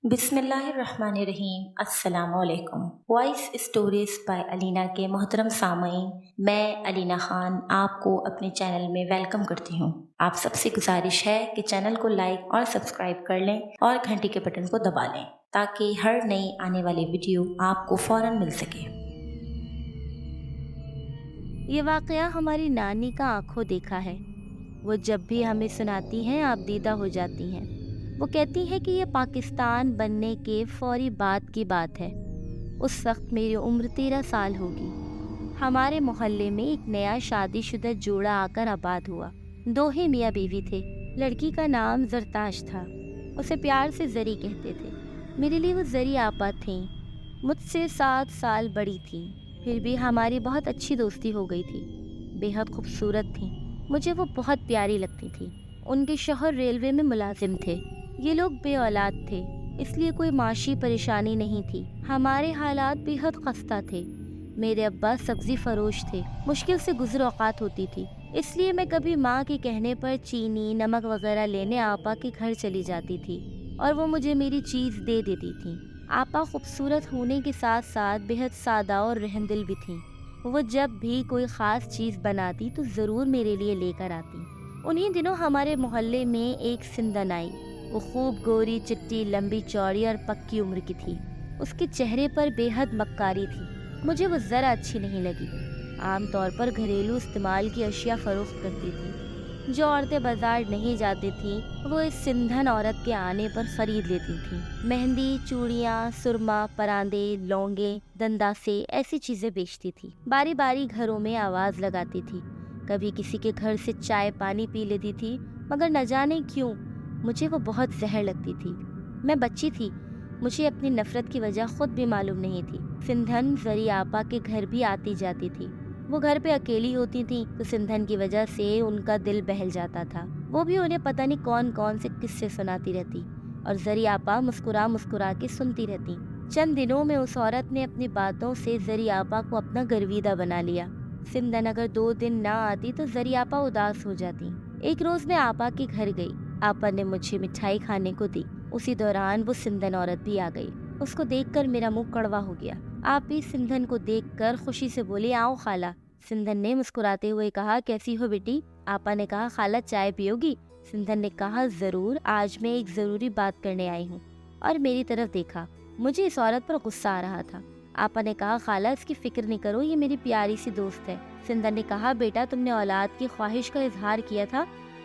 بسم اللہ الرحمن الرحیم۔ السلام علیکم۔ وائس اسٹوریز بائی علینا کے محترم سامعین، میں علینا خان آپ کو اپنے چینل میں ویلکم کرتی ہوں۔ آپ سب سے گزارش ہے کہ چینل کو لائک اور سبسکرائب کر لیں اور گھنٹی کے بٹن کو دبا لیں تاکہ ہر نئی آنے والی ویڈیو آپ کو فوراً مل سکے۔ یہ واقعہ ہماری نانی کا آنکھوں دیکھا ہے۔ وہ جب بھی ہمیں سناتی ہیں آپ دیدہ ہو جاتی ہیں۔ وہ کہتی ہیں کہ یہ پاکستان بننے کے فوری بعد کی بات ہے۔ اس وقت میری عمر 13 سال ہوگی۔ ہمارے محلے میں ایک نیا شادی شدہ جوڑا آ کر آباد ہوا۔ 2 ہی میاں بیوی تھے۔ لڑکی کا نام زرتاش تھا۔ اسے پیار سے زری کہتے تھے۔ میرے لیے وہ زری آپا تھیں۔ مجھ سے 7 سال بڑی تھیں، پھر بھی ہماری بہت اچھی دوستی ہو گئی تھی۔ بے حد خوبصورت تھیں۔ مجھے وہ بہت پیاری لگتی تھی۔ ان کے شوہر ریلوے میں ملازم تھے۔ یہ لوگ بے اولاد تھے، اس لیے کوئی معاشی پریشانی نہیں تھی۔ ہمارے حالات بے حد خستہ تھے۔ میرے ابا سبزی فروش تھے۔ مشکل سے گزر اوقات ہوتی تھی، اس لیے میں کبھی ماں کے کہنے پر چینی، نمک وغیرہ لینے آپا کے گھر چلی جاتی تھی اور وہ مجھے میری چیز دے دیتی تھیں۔ آپا خوبصورت ہونے کے ساتھ ساتھ بے حد سادہ اور رحم دل بھی تھیں۔ وہ جب بھی کوئی خاص چیز بناتی تو ضرور میرے لیے لے کر آتی۔ انہی دنوں ہمارے محلے میں ایک سندن آئی۔ وہ خوب گوری چٹی، لمبی چوڑی اور پکی عمر کی تھی۔ اس کے چہرے پر بے حد مکاری تھی۔ مجھے وہ ذرا اچھی نہیں لگی۔ عام طور پر گھریلو استعمال کی اشیاء فروخت کرتی تھی۔ جو عورتیں بازار نہیں جاتی تھیں وہ اس سندھن عورت کے آنے پر خرید لیتی تھیں۔ مہندی، چوڑیاں، سرما، پراندے، لونگے، دنداسے ایسی چیزیں بیچتی تھی۔ باری باری گھروں میں آواز لگاتی تھی۔ کبھی کسی کے گھر سے چائے پانی پی لیتی تھی، مگر نہ جانے کیوں مجھے وہ بہت زہر لگتی تھی۔ میں بچی تھی، مجھے اپنی نفرت کی وجہ خود بھی معلوم نہیں تھی۔ سندھن زری آپا کے گھر بھی آتی جاتی تھی۔ وہ گھر پہ اکیلی ہوتی تھیں تو سندھن کی وجہ سے ان کا دل بہل جاتا تھا۔ وہ بھی انہیں پتہ نہیں کون کون سے قصے سناتی رہتی اور زری آپا مسکرا مسکرا کے سنتی رہتی۔ چند دنوں میں اس عورت نے اپنی باتوں سے زری آپا کو اپنا گرویدہ بنا لیا۔ سندھن اگر 2 دن نہ آتی تو زری آپا اداس ہو جاتی۔ ایک روز میں آپا کے گھر گئی۔ آپا نے مجھے مٹھائی کھانے کو دی۔ اسی دوران وہ سندھن عورت بھی آ گئی۔ اس کو دیکھ کر میرا منہ کڑوا ہو گیا۔ آپ بھی سندھن کو دیکھ کر خوشی سے بولی، آؤ خالہ۔ سندھن نے مسکراتے ہوئے کہا، کیسی ہو بیٹی؟ آپا نے کہا، خالہ چائے پیو گی؟ سندھن نے کہا، ضرور، آج میں ایک ضروری بات کرنے آئی ہوں، اور میری طرف دیکھا۔ مجھے اس عورت پر غصہ آ رہا تھا۔ آپا نے کہا، خالہ اس کی فکر نہیں کرو، یہ میری پیاری سی دوست ہے۔ سندھن نے کہا، بیٹا تم نے اولاد کی خواہش کا اظہار کیا تھا،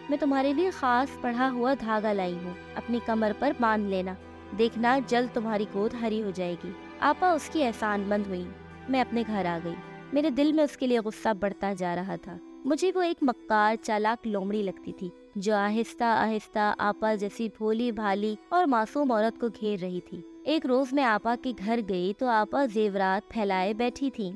میں تمہارے لیے خاص پڑھا ہوا دھاگا لائی ہوں، اپنی کمر پر باندھ لینا، دیکھنا جلد تمہاری گود ہری ہو جائے گی۔ آپا اس کی احسان مند ہوئی۔ میں اپنے گھر آ گئی۔ میرے دل میں اس کے لیے غصہ بڑھتا جا رہا تھا۔ مجھے وہ ایک مکار چالاک لومڑی لگتی تھی جو آہستہ آہستہ آپا جیسی بھولی بھالی اور معصوم عورت کو گھیر رہی تھی۔ ایک روز میں آپا کے گھر گئی تو آپا زیورات پھیلائے بیٹھی تھی۔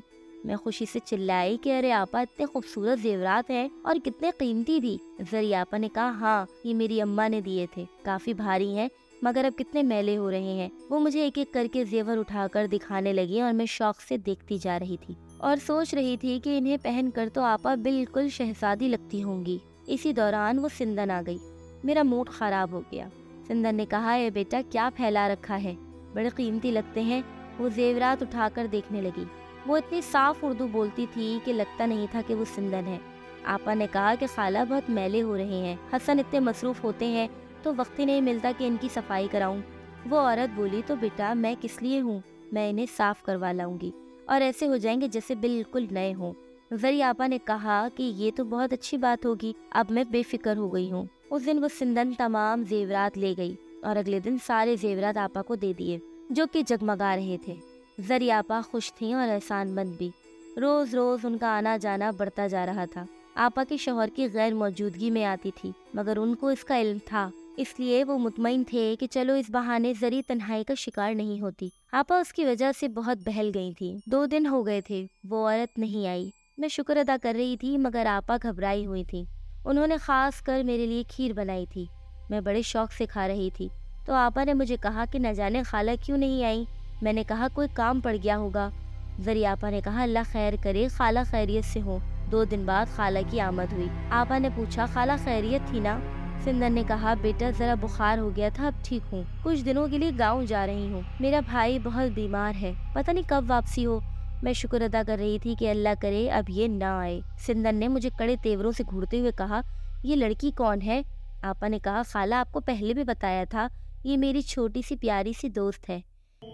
میں خوشی سے چلائی کہ ارے آپا اتنے خوبصورت زیورات ہیں اور کتنے قیمتی بھی۔ زری آپا نے کہا، ہاں یہ میری اماں نے دیے تھے، کافی بھاری ہیں مگر اب کتنے میلے ہو رہے ہیں۔ وہ مجھے ایک ایک کر کے زیور اٹھا کر دکھانے لگی اور میں شوق سے دیکھتی جا رہی تھی اور سوچ رہی تھی کہ انہیں پہن کر تو آپا بالکل شہزادی لگتی ہوں گی۔ اسی دوران وہ سندن آ گئی۔ میرا موڈ خراب ہو گیا۔ سندن نے کہا، اے بیٹا کیا پھیلا رکھا ہے، بڑے قیمتی لگتے ہیں۔ وہ زیورات اٹھا کر دیکھنے لگی۔ وہ اتنی صاف اردو بولتی تھی کہ لگتا نہیں تھا کہ وہ سندن ہے۔ آپا نے کہا کہ خالہ بہت میلے ہو رہے ہیں، حسن اتنے مصروف ہوتے ہیں تو وقت ہی نہیں ملتا کہ ان کی صفائی کراؤں۔ وہ عورت بولی، تو بیٹا میں کس لیے ہوں، میں انہیں صاف کروا لاؤں گی اور ایسے ہو جائیں گے جیسے بالکل نئے ہوں۔ زری آپا نے کہا کہ یہ تو بہت اچھی بات ہوگی، اب میں بے فکر ہو گئی ہوں۔ اس دن وہ سندن تمام زیورات لے گئی اور اگلے دن سارے زیورات آپا کو دے دیے جو کہ جگمگا رہے تھے۔ زری آپا خوش تھیں اور احسان مند بھی۔ روز روز ان کا آنا جانا بڑھتا جا رہا تھا۔ آپا کے شوہر کی غیر موجودگی میں آتی تھی مگر ان کو اس کا علم تھا، اس لیے وہ مطمئن تھے کہ چلو اس بہانے زری تنہائی کا شکار نہیں ہوتی۔ آپا اس کی وجہ سے بہت بہل گئی تھی۔ 2 دن ہو گئے تھے، وہ عورت نہیں آئی۔ میں شکر ادا کر رہی تھی مگر آپا گھبرائی ہوئی تھی۔ انہوں نے خاص کر میرے لیے کھیر بنائی تھی، میں بڑے شوق سے کھا رہی تھی تو آپا نے مجھے کہا کہ نہ جانے خالہ کیوں نہیں آئی۔ میں نے کہا کوئی کام پڑ گیا ہوگا۔ زری آپا نے کہا، اللہ خیر کرے، خالہ خیریت سے ہوں۔ 2 دن بعد خالہ کی آمد ہوئی۔ آپا نے پوچھا، خالہ خیریت تھی نا؟ سندن نے کہا بیٹا ذرا بخار ہو گیا تھا، اب ٹھیک ہوں، کچھ دنوں کے لیے گاؤں جا رہی ہوں، میرا بھائی بہت بیمار ہے، پتہ نہیں کب واپسی ہو۔ میں شکر ادا کر رہی تھی کہ اللہ کرے اب یہ نہ آئے۔ سندن نے مجھے کڑے تیوروں سے گھورتے ہوئے کہا یہ لڑکی کون ہے؟ آپا نے کہا خالہ آپ کو پہلے بھی بتایا تھا، یہ میری چھوٹی سی پیاری سی دوست ہے۔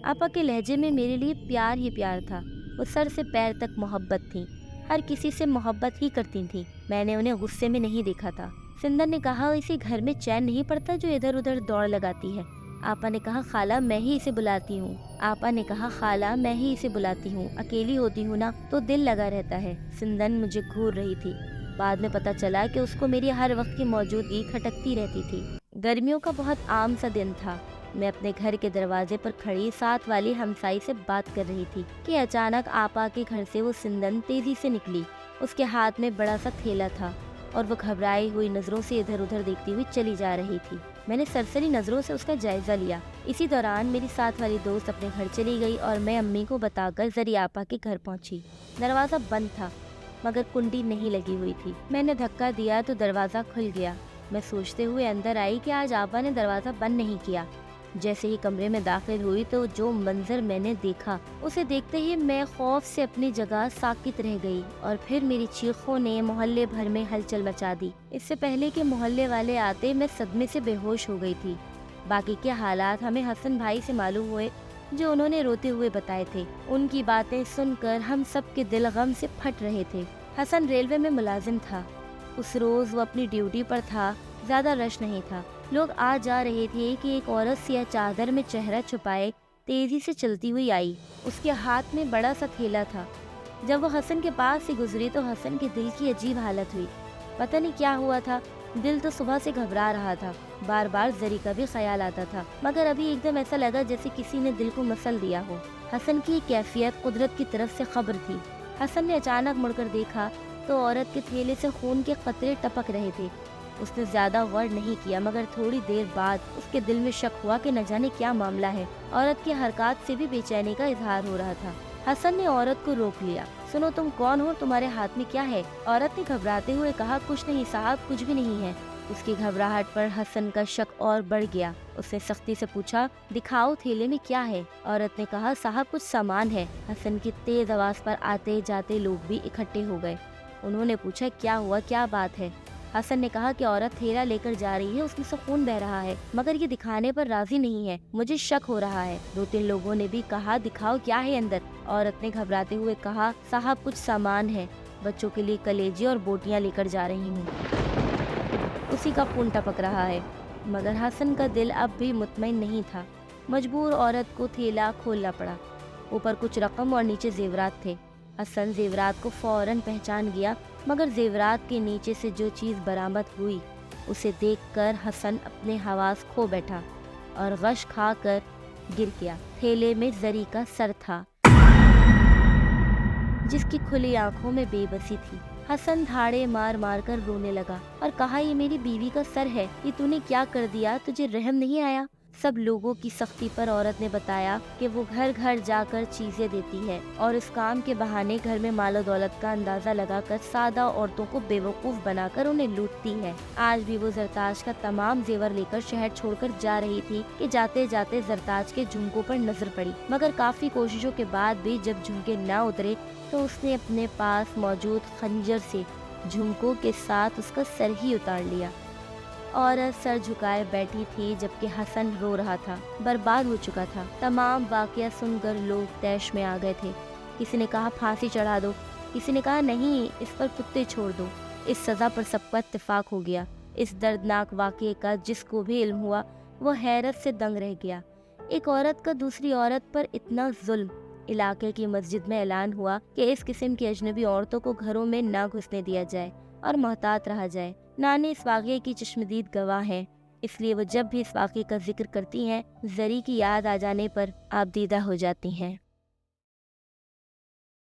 آپا کے لہجے میں میرے لیے پیار ہی پیار تھا، وہ سر سے پیر تک محبت تھی، ہر کسی سے محبت ہی کرتی تھی، میں نے انہیں غصے میں نہیں دیکھا تھا۔ سندن نے کہا اسی گھر میں چین نہیں پڑتا جو ادھر ادھر دوڑ لگاتی ہے۔ آپا نے کہا خالہ میں ہی اسے بلاتی ہوں۔ آپا نے کہا خالہ میں ہی اسے بلاتی ہوں، اکیلی ہوتی ہوں نا تو دل لگا رہتا ہے۔ سندن مجھے گھور رہی تھی، بعد میں پتہ چلا کہ اس کو میری ہر وقت کی موجودگی کھٹکتی رہتی تھی۔ گرمیوں کا بہت عام سا دن تھا، میں اپنے گھر کے دروازے پر کھڑی ساتھ والی ہمسائی سے بات کر رہی تھی کہ اچانک آپا کے گھر سے وہ سندن تیزی سے نکلی۔ اس کے ہاتھ میں بڑا سا تھیلا تھا اور وہ گھبرائی ہوئی نظروں سے ادھر ادھر دیکھتی ہوئی چلی جا رہی تھی۔ میں نے سرسری نظروں سے اس کا جائزہ لیا۔ اسی دوران میری ساتھ والی دوست اپنے گھر چلی گئی اور میں امی کو بتا کر زری آپا کے گھر پہنچی۔ دروازہ بند تھا مگر کنڈی نہیں لگی ہوئی تھی۔ میں نے دھکا دیا تو دروازہ کھل گیا۔ میں سوچتے ہوئے اندر آئی کہ آج آپا نے دروازہ بند نہیں کیا۔ جیسے ہی کمرے میں داخل ہوئی تو جو منظر میں نے دیکھا اسے دیکھتے ہی میں خوف سے اپنی جگہ ساکت رہ گئی، اور پھر میری چیخوں نے محلے بھر میں ہلچل مچا دی۔ اس سے پہلے کہ محلے والے آتے میں صدمے سے بے ہوش ہو گئی تھی۔ باقی کے حالات ہمیں حسن بھائی سے معلوم ہوئے جو انہوں نے روتے ہوئے بتائے تھے۔ ان کی باتیں سن کر ہم سب کے دل غم سے پھٹ رہے تھے۔ حسن ریلوے میں ملازم تھا، اس روز وہ اپنی ڈیوٹی پر تھا، زیادہ رش نہیں تھا، لوگ آ جا رہے تھے کہ ایک عورت سیاہ چادر میں چہرہ چھپائے تیزی سے چلتی ہوئی آئی، اس کے ہاتھ میں بڑا سا تھیلا تھا۔ جب وہ حسن کے پاس سے گزری تو حسن کے دل کی عجیب حالت ہوئی، پتہ نہیں کیا ہوا تھا، دل تو صبح سے گھبرا رہا تھا، بار بار زری کا بھی خیال آتا تھا، مگر ابھی ایک دم ایسا لگا جیسے کسی نے دل کو مسل دیا ہو۔ حسن کی کیفیت قدرت کی طرف سے خبر تھی۔ حسن نے اچانک مڑ کر دیکھا تو عورت کے تھیلے سے خون کے قطرے ٹپک رہے تھے۔ اس نے زیادہ غور نہیں کیا مگر تھوڑی دیر بعد اس کے دل میں شک ہوا کہ نہ جانے کیا معاملہ ہے۔ عورت کی حرکات سے بھی بے چینی کا اظہار ہو رہا تھا۔ حسن نے عورت کو روک لیا۔ سنو تم کون ہو، تمہارے ہاتھ میں کیا ہے؟ عورت نے گھبراتے ہوئے کہا کچھ نہیں صاحب، کچھ بھی نہیں ہے۔ اس کی گھبراہٹ پر حسن کا شک اور بڑھ گیا۔ اس نے سختی سے پوچھا دکھاؤ تھیلے میں کیا ہے؟ عورت نے کہا صاحب کچھ سامان ہے۔ حسن کی تیز آواز پر آتے جاتے لوگ بھی اکٹھے ہو گئے۔ انہوں نے پوچھا کیا ہوا، کیا بات ہے؟ حسن نے کہا کہ عورت تھیلا لے کر جا رہی ہے، اس میں سے خون بہ رہا ہے مگر یہ دکھانے پر راضی نہیں ہے، مجھے شک ہو رہا ہے۔ دو تین لوگوں نے بھی کہا دکھاؤ کیا ہے اندر؟ عورت نے گھبراتے ہوئے کہا صاحب کچھ سامان ہے، بچوں کے لیے کلیجے اور بوٹیاں لے کر جا رہی ہوں، اسی کا خون ٹپک رہا ہے۔ مگر حسن کا دل اب بھی مطمئن نہیں تھا، مجبور عورت کو تھیلا کھولنا پڑا۔ اوپر کچھ رقم اور نیچے زیورات تھے۔ حسن زیورات کو فوراً پہچان گیا مگر زیورات کے نیچے سے جو چیز برآمد ہوئی اسے دیکھ کر حسن اپنے حواس کھو بیٹھا اور غش کھا کر گر گیا۔ تھیلے میں زری کا سر تھا جس کی کھلی آنکھوں میں بے بسی تھی۔ حسن دھاڑے مار مار کر رونے لگا اور کہا یہ میری بیوی کا سر ہے، یہ تو نے کیا کر دیا، تجھے رحم نہیں آیا؟ سب لوگوں کی سختی پر عورت نے بتایا کہ وہ گھر گھر جا کر چیزیں دیتی ہے اور اس کام کے بہانے گھر میں مال و دولت کا اندازہ لگا کر سادہ عورتوں کو بے وقوف بنا کر انہیں لوٹتی ہے۔ آج بھی وہ زرتاج کا تمام زیور لے کر شہر چھوڑ کر جا رہی تھی کہ جاتے جاتے زرتاج کے جھمکوں پر نظر پڑی، مگر کافی کوششوں کے بعد بھی جب جھمکے نہ اترے تو اس نے اپنے پاس موجود خنجر سے جھمکوں کے ساتھ اس کا سر ہی اتار لیا۔ عورت سر جھکائے بیٹھی تھی جبکہ حسن رو رہا تھا، برباد ہو چکا تھا۔ تمام واقعہ سن کر لوگ طیش میں آ گئے تھے۔ کسی نے کہا پھانسی چڑھا دو، کسی نے کہا نہیں اس پر کتے چھوڑ دو۔ اس سزا پر سب کا اتفاق ہو گیا۔ اس دردناک واقعے کا جس کو بھی علم ہوا وہ حیرت سے دنگ رہ گیا۔ ایک عورت کا دوسری عورت پر اتنا ظلم! علاقے کی مسجد میں اعلان ہوا کہ اس قسم کی اجنبی عورتوں کو گھروں میں نہ گھسنے دیا جائے اور محتاط رہا جائے۔ نانی اس واقعے کی چشمدید گواہ ہیں، اس لیے وہ جب بھی اس واقعے کا ذکر کرتی ہیں زری کی یاد آ جانے پر آپ دیدہ ہو جاتی ہیں۔